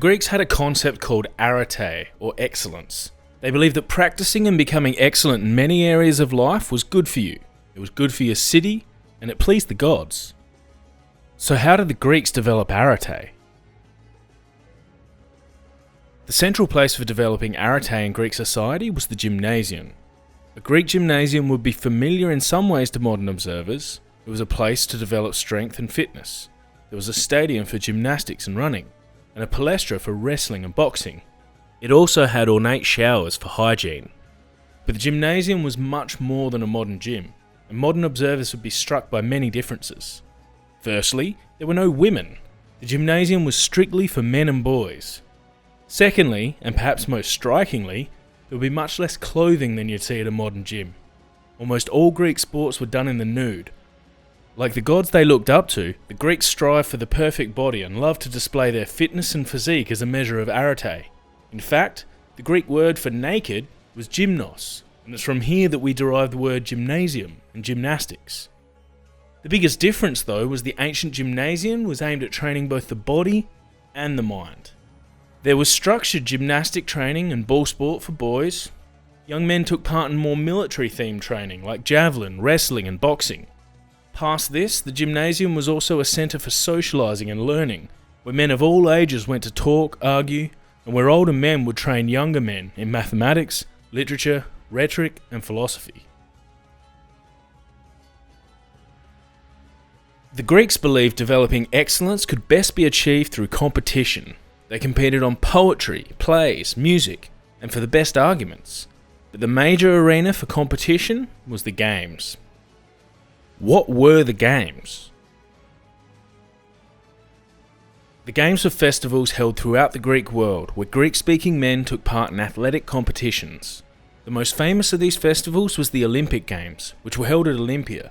Greeks had a concept called arete, or excellence. They believed that practicing and becoming excellent in many areas of life was good for you. It was good for your city, and it pleased the gods. So how did the Greeks develop arete? The central place for developing arete in Greek society was the gymnasium. A Greek gymnasium would be familiar in some ways to modern observers. It was a place to develop strength and fitness. There was a stadium for gymnastics and running, and a palestra for wrestling and boxing. It also had ornate showers for hygiene. But the gymnasium was much more than a modern gym, and modern observers would be struck by many differences. Firstly, there were no women. The gymnasium was strictly for men and boys. Secondly, and perhaps most strikingly, there would be much less clothing than you'd see at a modern gym. Almost all Greek sports were done in the nude. Like the gods they looked up to, the Greeks strived for the perfect body and loved to display their fitness and physique as a measure of arete. In fact, the Greek word for naked was gymnos, and it's from here that we derive the word gymnasium and gymnastics. The biggest difference though was the ancient gymnasium was aimed at training both the body and the mind. There was structured gymnastic training and ball sport for boys. Young men took part in more military-themed training like javelin, wrestling and boxing. Past this, the gymnasium was also a centre for socialising and learning, where men of all ages went to talk, argue, and where older men would train younger men in mathematics, literature, rhetoric and philosophy. The Greeks believed developing excellence could best be achieved through competition. They competed on poetry, plays, music, and for the best arguments. But the major arena for competition was the games. What were the games? The games were festivals held throughout the Greek world where Greek-speaking men took part in athletic competitions. The most famous of these festivals was the Olympic Games, which were held at Olympia.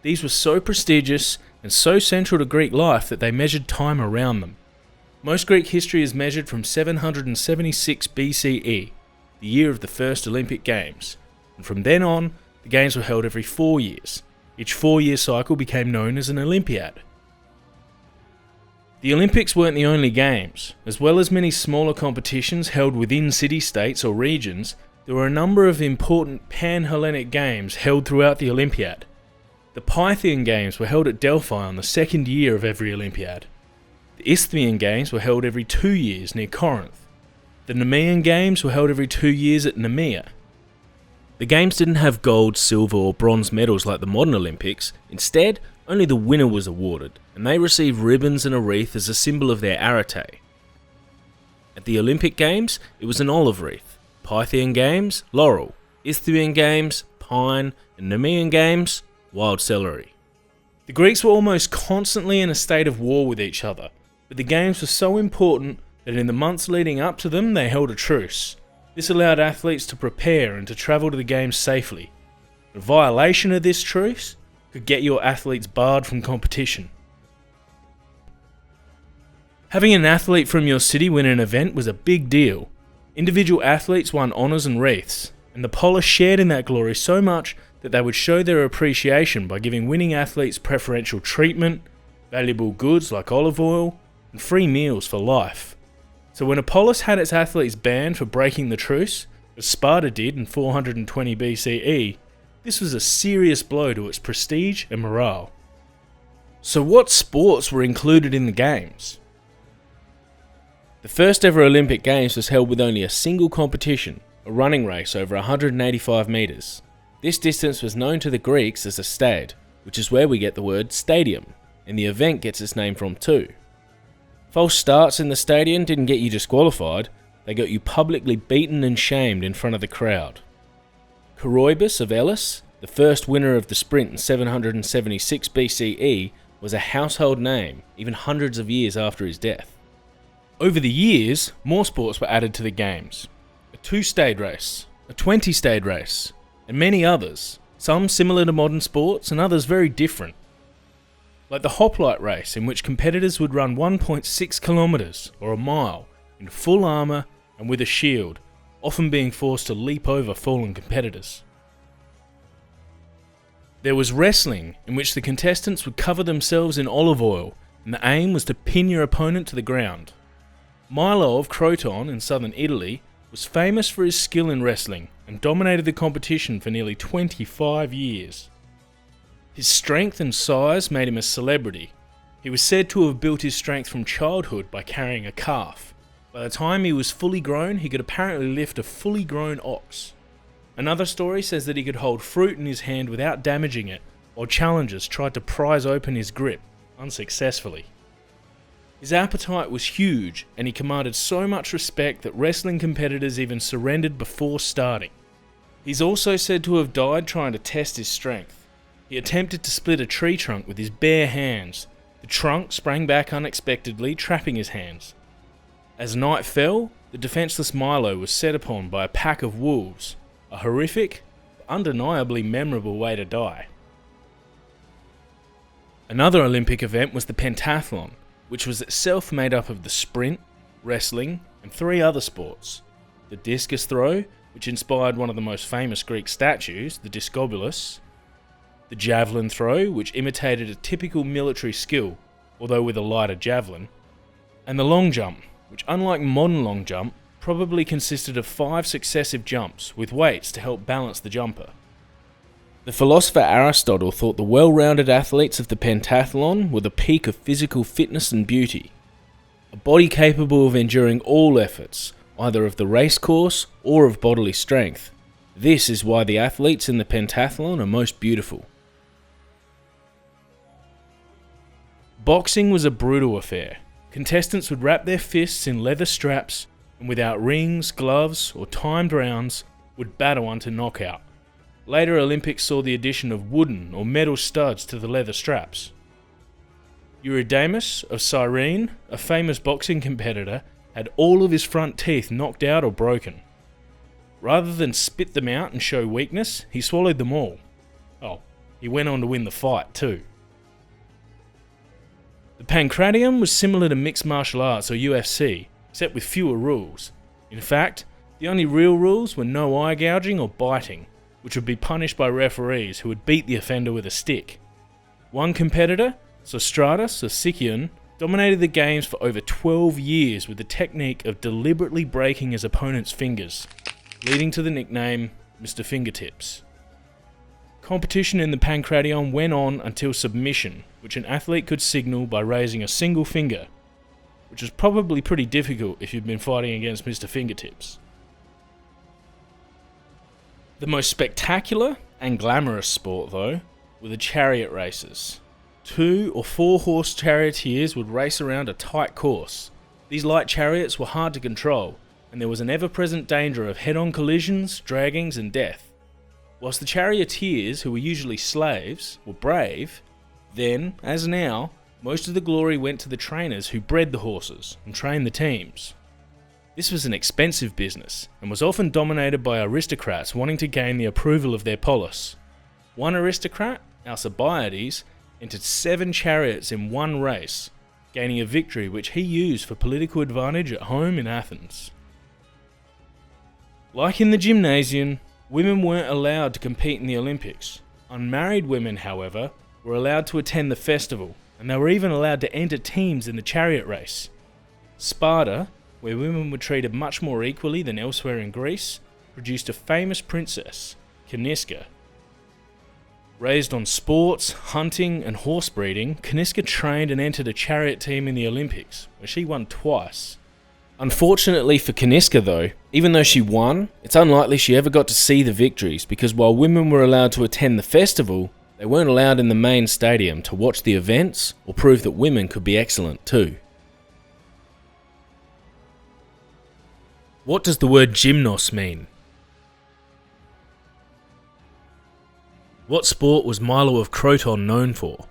These were so prestigious and so central to Greek life that they measured time around them. Most Greek history is measured from 776 BCE, the year of the first Olympic Games, and from then on, the Games were held every 4 years. Each 4-year cycle became known as an Olympiad. The Olympics weren't the only games. As well as many smaller competitions held within city-states or regions, there were a number of important pan-Hellenic games held throughout the Olympiad. The Pythian Games were held at Delphi on the second year of every Olympiad. The Isthmian Games were held every 2 years near Corinth. The Nemean Games were held every 2 years at Nemea. The games didn't have gold, silver or bronze medals like the modern Olympics. Instead, only the winner was awarded, and they received ribbons and a wreath as a symbol of their arete. At the Olympic Games, it was an olive wreath. Pythian Games, laurel. Isthmian Games, pine. And Nemean Games, wild celery. The Greeks were almost constantly in a state of war with each other, but the games were so important that in the months leading up to them they held a truce. This allowed athletes to prepare and to travel to the games safely. A violation of this truce could get your athletes barred from competition. Having an athlete from your city win an event was a big deal. Individual athletes won honours and wreaths, and the polis shared in that glory so much that they would show their appreciation by giving winning athletes preferential treatment, valuable goods like olive oil, and free meals for life. So when Apollos had its athletes banned for breaking the truce, as Sparta did in 420 BCE, this was a serious blow to its prestige and morale. So what sports were included in the games? The first ever Olympic Games was held with only a single competition, a running race over 185 metres. This distance was known to the Greeks as a stad, which is where we get the word stadium, and the event gets its name from too. False starts in the stadium didn't get you disqualified, they got you publicly beaten and shamed in front of the crowd. Coroebus of Elis, the first winner of the sprint in 776 BCE, was a household name, even hundreds of years after his death. Over the years, more sports were added to the games. A 2-stade race, a 20-stade race, and many others, some similar to modern sports and others very different. Like the hoplite race, in which competitors would run 1.6 kilometres or a mile in full armour and with a shield, often being forced to leap over fallen competitors. There was wrestling, in which the contestants would cover themselves in olive oil, and the aim was to pin your opponent to the ground. Milo of Croton in southern Italy was famous for his skill in wrestling and dominated the competition for nearly 25 years. His strength and size made him a celebrity. He was said to have built his strength from childhood by carrying a calf. By the time he was fully grown, he could apparently lift a fully grown ox. Another story says that he could hold fruit in his hand without damaging it, while challengers tried to prise open his grip, unsuccessfully. His appetite was huge, and he commanded so much respect that wrestling competitors even surrendered before starting. He's also said to have died trying to test his strength. He attempted to split a tree trunk with his bare hands. The trunk sprang back unexpectedly, trapping his hands. As night fell, the defenseless Milo was set upon by a pack of wolves, a horrific, undeniably memorable way to die. Another Olympic event was the pentathlon, which was itself made up of the sprint, wrestling, and 3 other sports. The discus throw, which inspired one of the most famous Greek statues, the Discobolus. The javelin throw, which imitated a typical military skill, although with a lighter javelin. And the long jump, which unlike modern long jump, probably consisted of 5 successive jumps, with weights to help balance the jumper. The philosopher Aristotle thought the well-rounded athletes of the pentathlon were the peak of physical fitness and beauty. A body capable of enduring all efforts, either of the race course or of bodily strength. This is why the athletes in the pentathlon are most beautiful. Boxing was a brutal affair. Contestants would wrap their fists in leather straps and without rings, gloves, or timed rounds, would battle unto knockout. Later Olympics saw the addition of wooden or metal studs to the leather straps. Eurydamus of Cyrene, a famous boxing competitor, had all of his front teeth knocked out or broken. Rather than spit them out and show weakness, he swallowed them all. Oh, he went on to win the fight too. The pancratium was similar to mixed martial arts or UFC, except with fewer rules. In fact, the only real rules were no eye gouging or biting, which would be punished by referees who would beat the offender with a stick. One competitor, Sostratus of Sicyon, dominated the games for over 12 years with the technique of deliberately breaking his opponent's fingers, leading to the nickname Mr. Fingertips. Competition in the pancratium went on until submission, which an athlete could signal by raising a single finger, which was probably pretty difficult if you'd been fighting against Mr. Fingertips. The most spectacular and glamorous sport, though, were the chariot races. 2 or 4 horse charioteers would race around a tight course. These light chariots were hard to control, and there was an ever-present danger of head-on collisions, draggings, and death. Whilst the charioteers, who were usually slaves, were brave, then, as now, most of the glory went to the trainers who bred the horses and trained the teams. This was an expensive business, and was often dominated by aristocrats wanting to gain the approval of their polis. One aristocrat, Alcibiades, entered 7 chariots in one race, gaining a victory which he used for political advantage at home in Athens. Like in the gymnasium, women weren't allowed to compete in the Olympics. Unmarried women, however, were allowed to attend the festival, and they were even allowed to enter teams in the chariot race. Sparta, where women were treated much more equally than elsewhere in Greece, produced a famous princess, Caniska. Raised on sports, hunting, and horse breeding, Caniska trained and entered a chariot team in the Olympics, where she won twice. Unfortunately for Caniska though, even though she won, it's unlikely she ever got to see the victories, because while women were allowed to attend the festival, they weren't allowed in the main stadium to watch the events or prove that women could be excellent too. What does the word gymnos mean? What sport was Milo of Croton known for?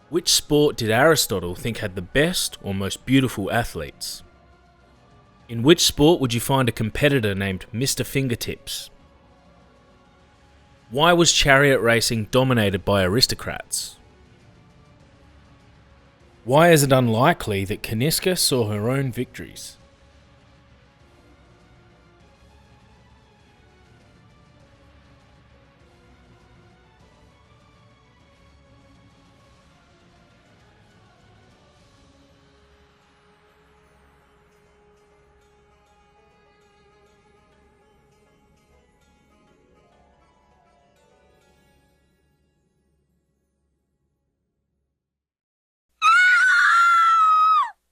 Which sport did Aristotle think had the best or most beautiful athletes? In which sport would you find a competitor named Mr. Fingertips? Why was chariot racing dominated by aristocrats? Why is it unlikely that Caniska saw her own victories?